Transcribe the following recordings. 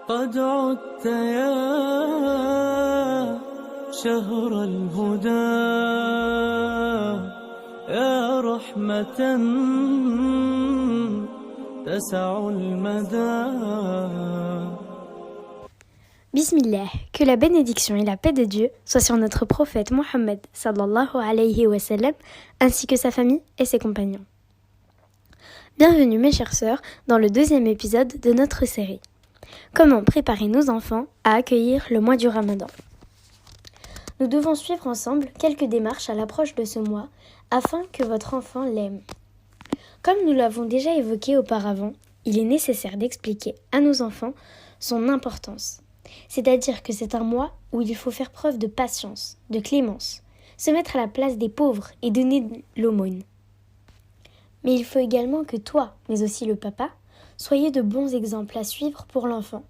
قد عدت يا شهر الهدى يا رحمة تسع المدى. Bismillah, que la bénédiction et la paix de Dieu soient sur notre prophète Mohammed sallallahu alayhi wa sallam, ainsi que sa famille et ses compagnons. Bienvenue mes chères sœurs dans le deuxième épisode de notre série. Comment préparer nos enfants à accueillir le mois du Ramadan. Nous devons suivre ensemble quelques démarches à l'approche de ce mois afin que votre enfant l'aime. Comme nous l'avons déjà évoqué auparavant, il est nécessaire d'expliquer à nos enfants son importance. C'est-à-dire que c'est un mois où il faut faire preuve de patience, de clémence, se mettre à la place des pauvres et donner de l'aumône. Mais il faut également que toi, mais aussi le papa, soyez de bons exemples à suivre pour l'enfant.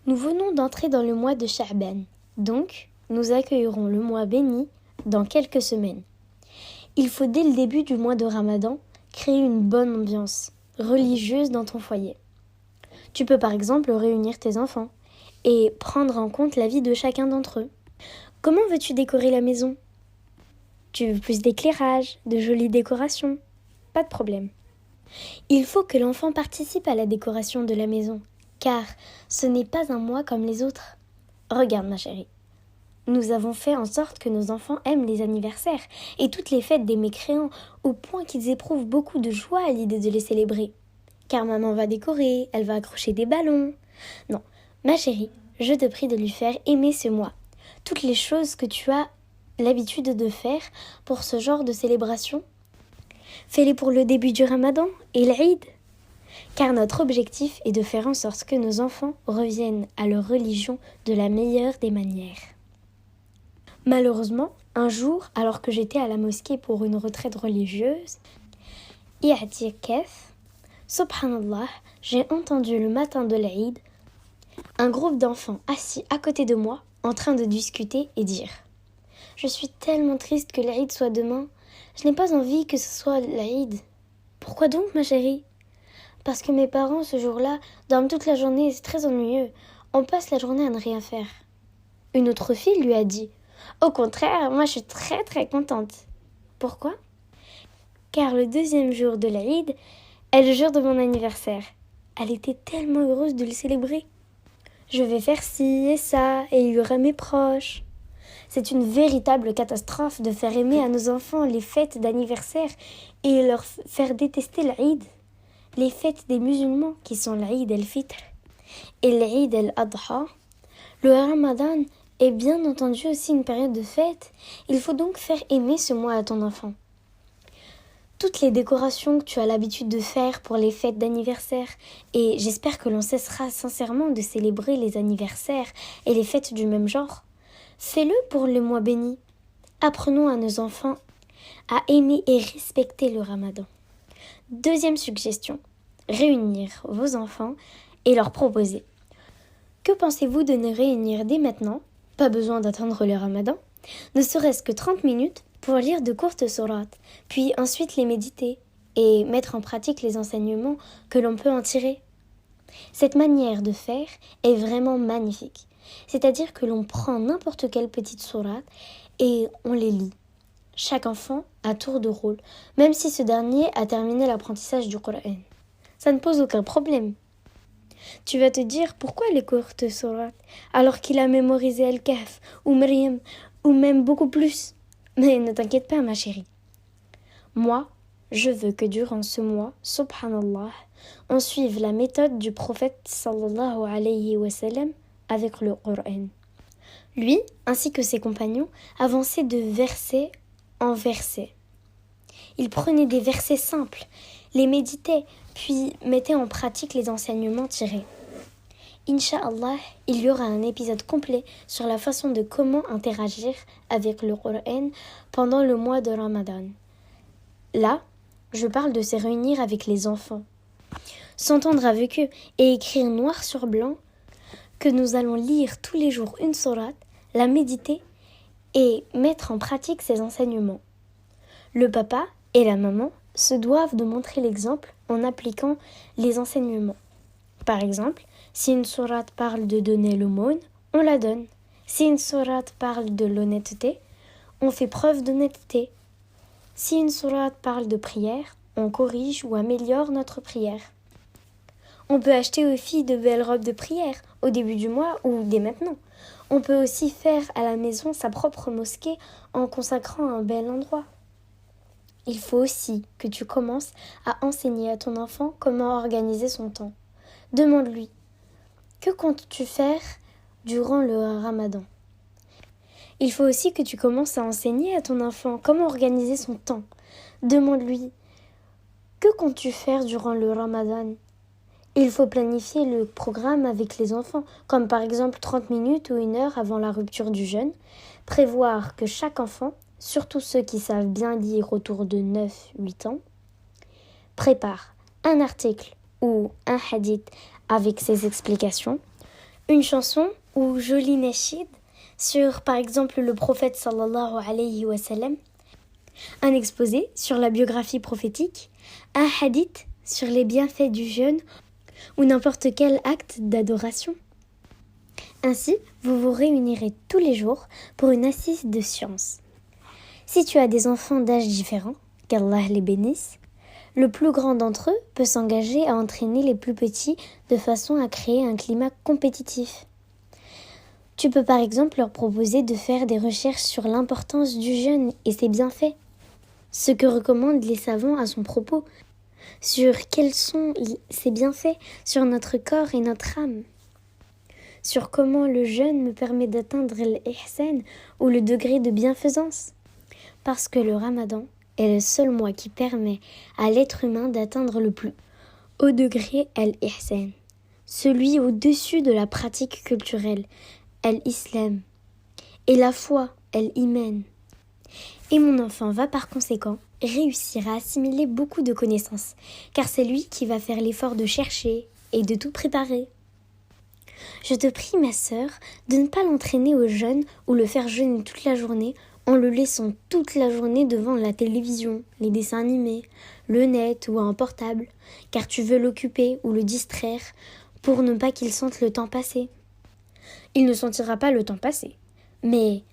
Nous venons d'entrer dans le mois de Sha'ban, donc nous accueillerons le mois béni dans quelques semaines. Il faut dès le début du mois de Ramadan créer une bonne ambiance religieuse dans ton foyer. Tu peux par exemple réunir tes enfants et prendre en compte l'avis de chacun d'entre eux. Comment veux-tu décorer la maison ? Tu veux plus d'éclairage, de jolies décorations ? Pas de problème. Il faut que l'enfant participe à la décoration de la maison, car ce n'est pas un mois comme les autres. Regarde ma chérie, nous avons fait en sorte que nos enfants aiment les anniversaires et toutes les fêtes des mécréants, au point qu'ils éprouvent beaucoup de joie à l'idée de les célébrer. Car maman va décorer, elle va accrocher des ballons. Non, ma chérie, je te prie de lui faire aimer ce mois. Toutes les choses que tu as l'habitude de faire pour ce genre de célébration, fais-les pour le début du Ramadan et l'Aïd. Car notre objectif est de faire en sorte que nos enfants reviennent à leur religion de la meilleure des manières. Malheureusement, un jour, alors que j'étais à la mosquée pour une retraite religieuse, i'tikaf, subhanallah, j'ai entendu le matin de l'Aïd un groupe d'enfants assis à côté de moi en train de discuter et dire « Je suis tellement triste que l'Aïd soit demain. Je n'ai pas envie que ce soit l'Aïd. » Pourquoi donc, ma chérie ? Parce que mes parents, ce jour-là, dorment toute la journée et c'est très ennuyeux. On passe la journée à ne rien faire. Une autre fille lui a dit « Au contraire, moi je suis très très contente. » Pourquoi ? Car le deuxième jour de l'Aïd est le jour de mon anniversaire. Elle était tellement heureuse de le célébrer. Je vais faire ci et ça et il y aura mes proches. C'est une véritable catastrophe de faire aimer à nos enfants les fêtes d'anniversaire et leur faire détester l'Aïd. Les fêtes des musulmans qui sont l'Aïd el-Fitr et l'Aïd el-Adha. Le Ramadan est bien entendu aussi une période de fête. Il faut donc faire aimer ce mois à ton enfant. Toutes les décorations que tu as l'habitude de faire pour les fêtes d'anniversaire, et j'espère que l'on cessera sincèrement de célébrer les anniversaires et les fêtes du même genre, fais-le pour le mois béni. Apprenons à nos enfants à aimer et respecter le Ramadan. Deuxième suggestion, réunir vos enfants et leur proposer. Que pensez-vous de nous réunir dès maintenant ? Pas besoin d'attendre le Ramadan, ne serait-ce que 30 minutes pour lire de courtes sourates, puis ensuite les méditer et mettre en pratique les enseignements que l'on peut en tirer. Cette manière de faire est vraiment magnifique. C'est-à-dire que l'on prend n'importe quelle petite sourate et on les lit. Chaque enfant à tour de rôle, même si ce dernier a terminé l'apprentissage du Coran. Ça ne pose aucun problème. Tu vas te dire pourquoi les courtes sourates alors qu'il a mémorisé Al-Kahf ou Maryam ou même beaucoup plus. Mais ne t'inquiète pas ma chérie. Moi, je veux que durant ce mois, subhanallah, on suive la méthode du prophète sallallahu alayhi wa sallam avec le Coran. Lui, ainsi que ses compagnons, avançaient de verset en verset. Ils prenaient des versets simples, les méditaient, puis mettaient en pratique les enseignements tirés. Inch'Allah, il y aura un épisode complet sur la façon de comment interagir avec le Coran pendant le mois de Ramadan. Là, je parle de se réunir avec les enfants, s'entendre avec eux et écrire noir sur blanc que nous allons lire tous les jours une sourate, la méditer et mettre en pratique ces enseignements. Le papa et la maman se doivent de montrer l'exemple en appliquant les enseignements. Par exemple, Si une sourate parle de donner l'aumône, on la donne. Si une sourate parle de l'honnêteté, on fait preuve d'honnêteté. Si une sourate parle de prière, on corrige ou améliore notre prière. On peut acheter aux filles de belles robes de prière au début du mois ou dès maintenant. On peut aussi faire à la maison sa propre mosquée en consacrant un bel endroit. Il faut aussi que tu commences à enseigner à ton enfant comment organiser son temps. Demande-lui, que comptes-tu faire durant le Ramadan ? Il faut aussi que tu commences à enseigner à ton enfant comment organiser son temps. Demande-lui, que comptes-tu faire durant le Ramadan ? Il faut planifier le programme avec les enfants, comme par exemple 30 minutes ou 1 heure avant la rupture du jeûne. Prévoir que chaque enfant, surtout ceux qui savent bien lire autour de 9-8 ans, prépare un article ou un hadith avec ses explications, une chanson ou joli nashid sur par exemple le prophète sallallahu alayhi wa sallam, un exposé sur la biographie prophétique, un hadith sur les bienfaits du jeûne ou n'importe quel acte d'adoration. Ainsi, vous vous réunirez tous les jours pour une assise de science. Si tu as des enfants d'âge différents, qu'Allah les bénisse, le plus grand d'entre eux peut s'engager à entraîner les plus petits de façon à créer un climat compétitif. Tu peux par exemple leur proposer de faire des recherches sur l'importance du jeûne et ses bienfaits, ce que recommandent les savants à son propos, sur quels sont ses bienfaits sur notre corps et notre âme, sur comment le jeûne me permet d'atteindre l'ihsan ou le degré de bienfaisance, parce que le Ramadan est le seul mois qui permet à l'être humain d'atteindre le plus haut degré al-ihsan, celui au-dessus de la pratique culturelle, al-islam, et la foi, al-iman. Et mon enfant va par conséquent réussir à assimiler beaucoup de connaissances, car c'est lui qui va faire l'effort de chercher et de tout préparer. Je te prie, ma sœur, de ne pas l'entraîner au jeûne ou le faire jeûner toute la journée en le laissant toute la journée devant la télévision, les dessins animés, le net ou un portable, car tu veux l'occuper ou le distraire pour ne pas qu'il sente le temps passer. Il ne sentira pas le temps passer, mais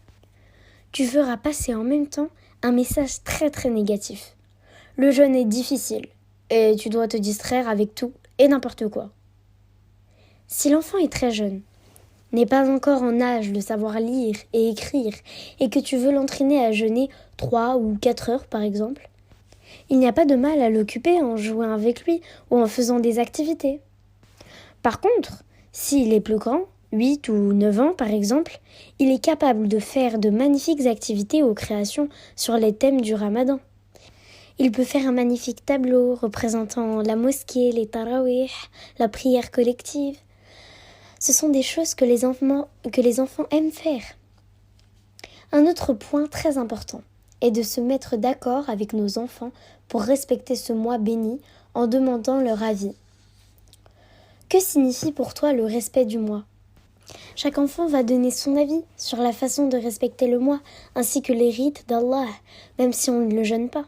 tu feras passer en même temps un message très très négatif. Le jeûne est difficile et tu dois te distraire avec tout et n'importe quoi. Si l'enfant est très jeune, n'est pas encore en âge de savoir lire et écrire et que tu veux l'entraîner à jeûner 3 ou 4 heures par exemple, il n'y a pas de mal à l'occuper en jouant avec lui ou en faisant des activités. Par contre, s'il est plus grand, 8 ou 9 ans par exemple, il est capable de faire de magnifiques activités ou créations sur les thèmes du Ramadan. Il peut faire un magnifique tableau représentant la mosquée, les tarawih, la prière collective. Ce sont des choses que les enfants aiment faire. Un autre point très important est de se mettre d'accord avec nos enfants pour respecter ce mois béni en demandant leur avis. Que signifie pour toi le respect du mois ? Chaque enfant va donner son avis sur la façon de respecter le mois, ainsi que les rites d'Allah, même si on ne le jeûne pas.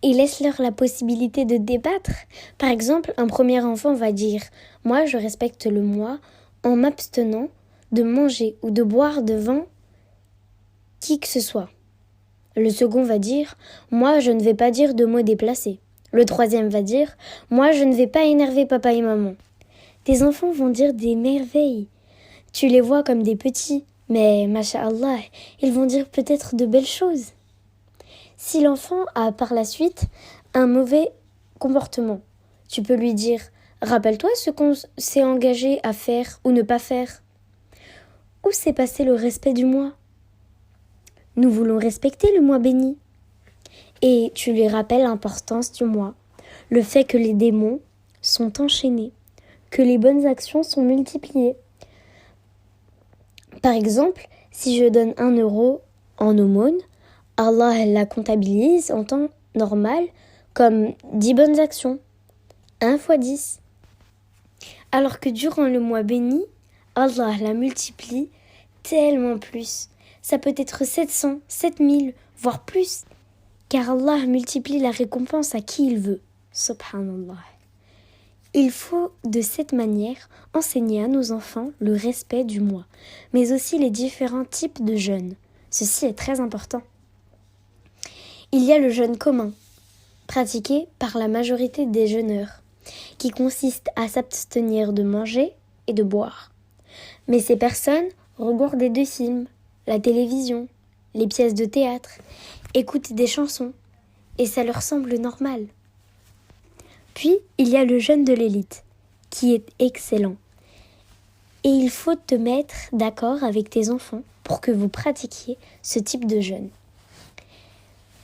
Et laisse-leur la possibilité de débattre. Par exemple, un premier enfant va dire « Moi, je respecte le mois en m'abstenant de manger ou de boire devant qui que ce soit. » Le second va dire « Moi, je ne vais pas dire de mots déplacés. » Le troisième va dire « Moi, je ne vais pas énerver papa et maman. » Tes enfants vont dire des merveilles. Tu les vois comme des petits, mais, masha'Allah, ils vont dire peut-être de belles choses. Si l'enfant a par la suite un mauvais comportement, tu peux lui dire « Rappelle-toi ce qu'on s'est engagé à faire ou ne pas faire. » Où s'est passé le respect du mois ? Nous voulons respecter le mois béni. Et tu lui rappelles l'importance du mois, le fait que les démons sont enchaînés, que les bonnes actions sont multipliées. Par exemple, si je donne 1 euro en aumône, Allah la comptabilise en temps normal comme 10 bonnes actions, 1 x 10. Alors que durant le mois béni, Allah la multiplie tellement plus. Ça peut être 700, 7000, voire plus. Car Allah multiplie la récompense à qui il veut. Subhanallah. Il faut de cette manière enseigner à nos enfants le respect du moi, mais aussi les différents types de jeûne. Ceci est très important. Il y a le jeûne commun, pratiqué par la majorité des jeûneurs, qui consiste à s'abstenir de manger et de boire. Mais ces personnes regardent des films, la télévision, les pièces de théâtre, écoutent des chansons, et ça leur semble normal. Puis, il y a le jeûne de l'élite, qui est excellent. Et il faut te mettre d'accord avec tes enfants pour que vous pratiquiez ce type de jeûne.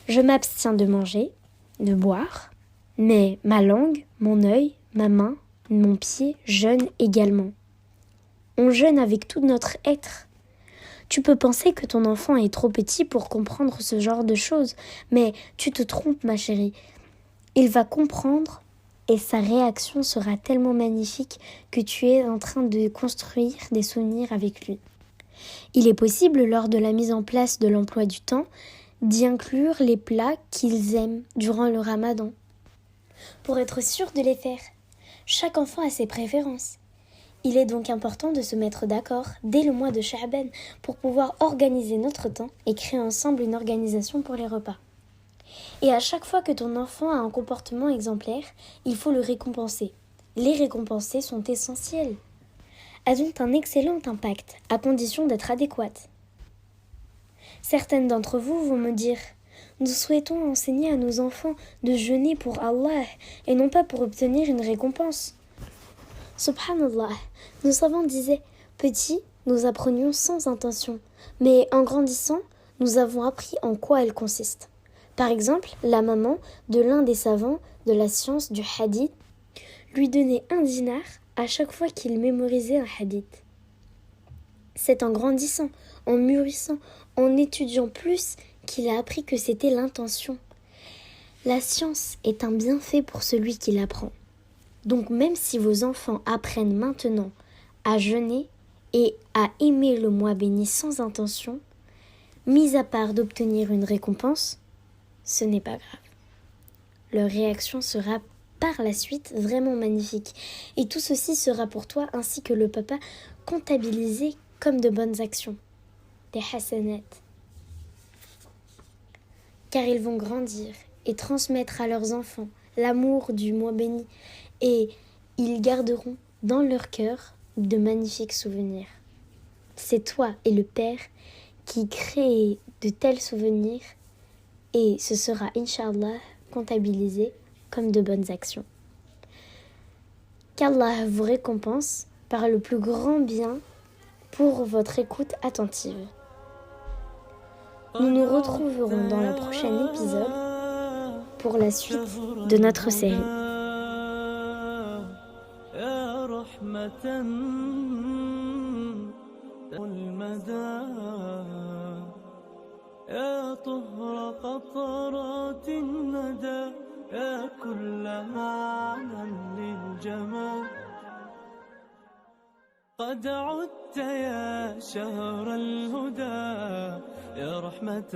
Je m'abstiens de manger, de boire, mais ma langue, mon œil, ma main, mon pied jeûnent également. On jeûne avec tout notre être. Tu peux penser que ton enfant est trop petit pour comprendre ce genre de choses, mais tu te trompes, ma chérie. Il va comprendre et sa réaction sera tellement magnifique que tu es en train de construire des souvenirs avec lui. Il est possible, lors de la mise en place de l'emploi du temps, d'y inclure les plats qu'ils aiment durant le ramadan, pour être sûr de les faire. Chaque enfant a ses préférences. Il est donc important de se mettre d'accord dès le mois de Sha'ban pour pouvoir organiser notre temps et créer ensemble une organisation pour les repas. Et à chaque fois que ton enfant a un comportement exemplaire, il faut le récompenser. Les récompenser sont essentielles. Elles ont un excellent impact, à condition d'être adéquates. Certaines d'entre vous vont me dire « Nous souhaitons enseigner à nos enfants de jeûner pour Allah et non pas pour obtenir une récompense. » Subhanallah, nos savants disaient « Petit, nous apprenions sans intention, mais en grandissant, nous avons appris en quoi elle consiste. » Par exemple, la maman de l'un des savants de la science du hadith lui donnait 1 dinar à chaque fois qu'il mémorisait un hadith. C'est en grandissant, en mûrissant, en étudiant plus qu'il a appris que c'était l'intention. La science est un bienfait pour celui qui l'apprend. Donc même si vos enfants apprennent maintenant à jeûner et à aimer le mois béni sans intention, mis à part d'obtenir une récompense, ce n'est pas grave. Leur réaction sera par la suite vraiment magnifique. Et tout ceci sera pour toi ainsi que le papa comptabilisé comme de bonnes actions, des hasanat. Car ils vont grandir et transmettre à leurs enfants l'amour du mois béni et ils garderont dans leur cœur de magnifiques souvenirs. C'est toi et le Père qui créez de tels souvenirs et ce sera, Inch'Allah, comptabilisé comme de bonnes actions. Qu'Allah vous récompense par le plus grand bien pour votre écoute attentive. Nous nous retrouverons dans le prochain épisode pour la suite de notre série. يا طهر قطرات الندى يا كل معنى للجمال قد عدت يا شهر الهدى يا رحمة